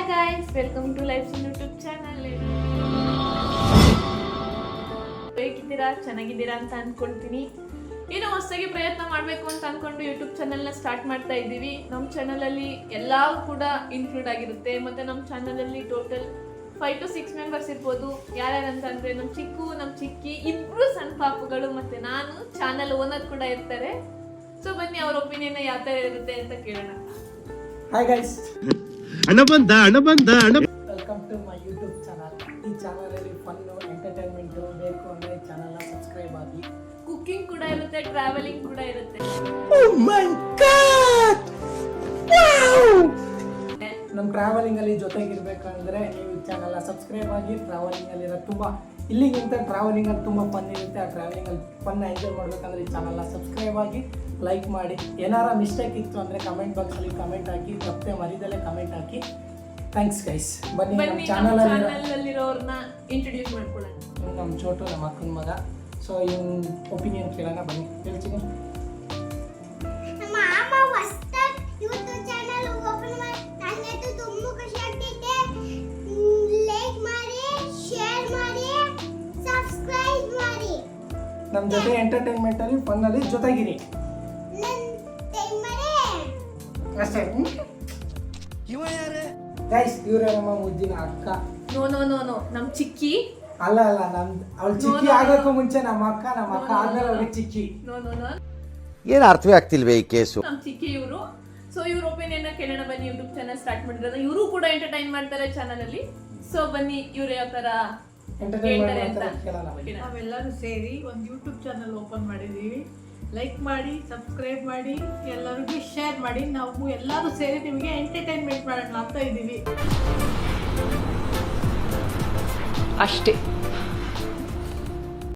Hi guys, welcome to life YouTube channel. ಹೇಗಿದ್ದೀರಾ? ಚೆನ್ನಾಗಿದ್ದೀರಾ ಅಂತ ಅನ್ಕೊಂತೀನಿ. ಏನೋ ಹೊಸದಾಗಿ ಪ್ರಯತ್ನ ಮಾಡಬೇಕು ಅಂತ ಅನ್ಕೊಂಡು ಯೂಟ್ಯೂಬ್ ಚಾನಲ್ನ ಸ್ಟಾರ್ಟ್ ಮಾಡ್ತಾ ಇದ್ದೀವಿ. ನಮ್ಮ ಚಾನಲಲ್ಲಿ ಎಲ್ಲವೂ ಕೂಡ ಇನ್ಕ್ಲೂಡ್ ಆಗಿರುತ್ತೆ. ಮತ್ತು ನಮ್ಮ ಚಾನಲಲ್ಲಿ ಟೋಟಲ್ 5 to 6 ಮೆಂಬರ್ಸ್ ಇರ್ಬೋದು. ಯಾರ್ಯಾರಂತಂದರೆ ನಮ್ಮ ಚಿಕ್ಕು, ನಮ್ಮ ಚಿಕ್ಕಿ, ಇಬ್ಬರು ಸಣ್ಣ ಪಾಪುಗಳು ಮತ್ತು ನಾನು, ಚಾನಲ್ ಓನರ್ ಕೂಡ ಇರ್ತಾರೆ. ಸೊ ಬನ್ನಿ ಅವ್ರ ಒಪಿನಿಯನ್ ಯಾವ ಥರ ಇರುತ್ತೆ ಅಂತ ಕೇಳೋಣ. ಹಾಯ್ ಗೈಸ್, ಹಣ ಬಂದ welcome to my YouTube channel. ಈ ಚಾನಲಲ್ಲಿ ಫನ್ನು, ಎಂಟರ್ಟೈನ್ಮೆಂಟು ಬೇಕು ಅಂದರೆ ಚಾನಲ್ನ ಸಬ್ಸ್ಕ್ರೈಬ್ ಆಗಿ. ಕುಕಿಂಗ್ ಕೂಡ ಇರುತ್ತೆ, ಟ್ರಾವೆಲಿಂಗ್ ಕೂಡ ಇರುತ್ತೆ. ನಮ್ಮ ಟ್ರಾವೆಲಿಂಗಲ್ಲಿ ಜೊತೆಗಿರ್ಬೇಕಂದ್ರೆ ನೀವು ಈ ಚಾನಲ್ನ ಸಬ್ಸ್ಕ್ರೈಬ್ ಆಗಿ. ಟ್ರಾವೆಲಿಂಗಲ್ಲಿರೋ ತುಂಬ ಇಲ್ಲಿಗಿಂತ ಟ್ರಾವೆಲಿಂಗಲ್ಲಿ ತುಂಬ ಫನ್ ಇರುತ್ತೆ. ಆ ಟ್ರಾವೆಲಿಂಗಲ್ಲಿ ಫನ್ನ ಎಂಜಾಯ್ ಮಾಡಬೇಕಂದ್ರೆ ಈ ಚಾನಲ್ನ ಸಬ್ಸ್ಕ್ರೈಬ್ ಆಗಿ, ಲೈಕ್ ಮಾಡಿ. ಏನಾರ ಮಿಸ್ಟೇಕ್ ಇತ್ತು ಅಂದರೆ ಕಮೆಂಟ್ ಬಾಕ್ಸಲ್ಲಿ ಕಮೆಂಟ್ ಹಾಕಿ, ತಪ್ಪದೆ ಮರಿದಲ್ಲೇ ಕಮೆಂಟ್ ಹಾಕಿ. Thanks guys. ಬನ್ನಿ ನಮ್ಮ ಚಾನಲಲ್ಲಿರೋರ್ನ ಇಂಟ್ರೊಡ್ಯೂಸ್ ಮಾಡ್ಕೊಳ್ಳೋಣ. ನಮ್ಮ ಚೋಟು, ನಮ್ಮ ಅಕ್ಕನ ಮಗ. ಸೊ ಇವ್ನ ಒಪಿನಿಯನ್ ಕೇಳೋಣ, ಬನ್ನಿ ಹೇಳ್ತೀನಿ. ನಮ್ಮ ಅಮ್ಮ ಹೊಸದಾಗಿ ಯೂಟ್ಯೂಬ್ ಚಾನಲ್ ಓಪನ್ ಮಾಡಿ ನನಗೆ ತುಂಬಾ ಖುಷಿ ಆಗ್ತಿದೆ. ಲೈಕ್ ಮಾಡಿ, ಶೇರ್ ಮಾಡಿ, ಸಬ್ಸ್ಕ್ರೈಬ್ ಮಾಡಿ. ನಮ್ಮ ಜೊತೆ ಎಂಟರ್ಟೈನ್ಮೆಂಟ್ ಅಲ್ಲಿ ಫನ್ ಅಲ್ಲಿ ಜೊತೆಗಿರಿ ಅಷ್ಟೇ. ಗೈಸ್, ಇವರೇ ನಮ್ಮ ಮುದ್ದಿನ ಅಕ್ಕ. ನೋ ನೋ ನೋ ನೋ ನಮ್ಮ ಚಿಕ್ಕಿ. ಅಲ್ಲ ಅವಳು ಚಿಕ್ಕಿ ಆಗೋಕ್ಕೂ ಮುಂಚೆ ನಮ್ಮ ಅಕ್ಕ ಆದ್ಮೇಲೆ ಅವಳಿಗೆ ಚಿಕ್ಕಿ. ನೋ ನೋ ನೋ ಏನು ಅರ್ಥವೇ ಆಗ್ತಿಲ್ವೇ ಈ ಕೇಸು? ನಮ್ಮ ಚಿಕ್ಕಿ ಇವರು. ಸೊ ಇವ್ರ ಒಪಿನಿಯನ್ ಕೇಳೋಣ ಬನ್ನಿ. ಯೂಟ್ಯೂಬ್ ಚಾನಲ್ ಸ್ಟಾರ್ಟ್ ಮಾಡಿರೋದು ಇವರು ಕೂಡ ಎಂಟರ್ಟೈನ್ ಮಾಡ್ತಾರೆ ಚಾನಲ್ ಅಲ್ಲಿ. ಸೊ ಬನ್ನಿ ಇವ್ರು ಯಾವ ತರ ಹೇಳ್ತಾರೆ ಅಂತ ಎಂಟರ್ಟೈನ್ಮೆಂಟ್. ನಾವೆಲ್ಲರೂ ಸೇರಿ ಒಂದು ಯೂಟ್ಯೂಬ್ ಚಾನಲ್ ಓಪನ್ ಮಾಡಿದ್ದೀವಿ. ಲೈಕ್ ಮಾಡಿ, ಸಬ್ಸ್ಕ್ರೈಬ್ ಮಾಡಿ, ಎಲ್ಲರಿಗೂ ಶೇರ್ ಮಾಡಿ. ನಾವು ಎಲ್ಲರೂ ಸೇರಿ ನಿಮಗೆ ಎಂಟರ್ಟೈನ್ಮೆಂಟ್ ಮಾಡೋಣ ಅಂತ ಇದ್ದೀವಿ ಅಷ್ಟೇ.